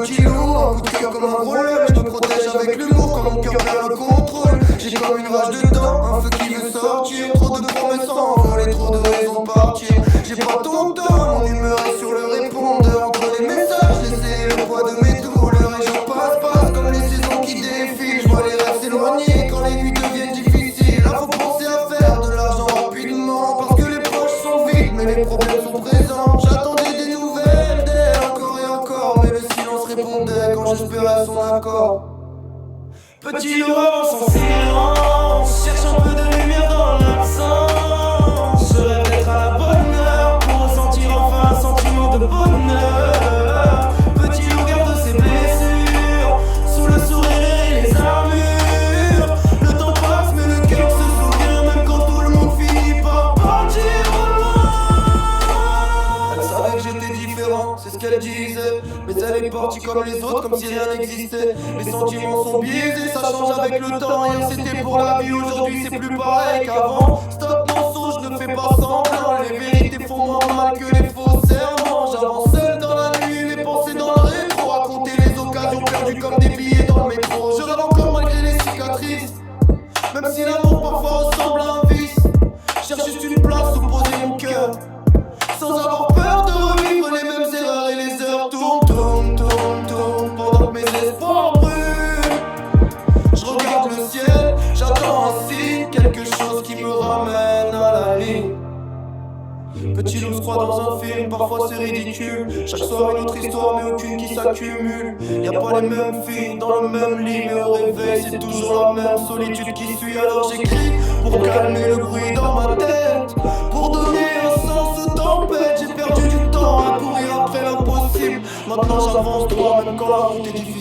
petit loup, un coup de cœur comme un gros lion. Je me protège avec l'humour quand mon cœur perd le contrôle. J'ai comme une rage de temps, un feu qui veut sortir. Trop de promesses envolées, trop de raisons de partir. J'ai pas ton temps, mon humeur est sur le répondeur. Entre les messages, laissez le poids de mes douleurs. Et j'en passe comme les saisons qui défilent. Je vois les rêves s'éloigner quand les nuits deviennent difficiles. Là faut penser à faire de l'argent rapidement, parce que les poches sont vides mais les problèmes sont présents. J'attendais des nouvelles d'elle encore et encore, mais le silence répondait quand j'espérais son accord. Petit loup avance en silence, cherche un peu de lumière dans l'absence. Je rêve d'être à la bonne heure pour ressentir enfin un sentiment de bonheur. Petit loup garde ses blessures sous le sourire et les armures. Le temps passe mais le cœur se souvient même quand tout le monde finit par partir au loin. Elle savait que j'étais différent, c'est ce qu'elle disait, mais elle est partie comme les autres, comme si rien n'existait. Les sentiments sont biaisés, ça change avec le temps. Hier c'était pour la vie, aujourd'hui c'est plus pareil qu'avant. Stop mensonge, ne fais pas semblant. Les vérités font moins mal que les faux serments. J'avance seul dans la nuit, les pensées dans le rétro. Raconter les occasions perdues comme des billets dans le métro. Je rêve encore malgré les cicatrices, même si l'amour parfois ressemble à un vice. Cherche juste une place où poser mon cœur, sans avoir peur de revivre les mêmes erreurs. Et les heures tournent pendant que mes espoirs brûlent. Je regarde le ciel, j'attends un signe, quelque chose qui me ramène à la ligne. Petit loup se croit dans un film, parfois c'est ridicule. Chaque soir une autre histoire mais aucune qui s'accumule. Y'a pas les mêmes filles dans le même lit, mais au réveil c'est toujours la même solitude qui suit. Alors j'écris pour calmer le bruit dans ma tête, pour donner un sens aux tempêtes. J'ai perdu du temps à courir après l'impossible. Maintenant j'avance droit même quand la route est difficile.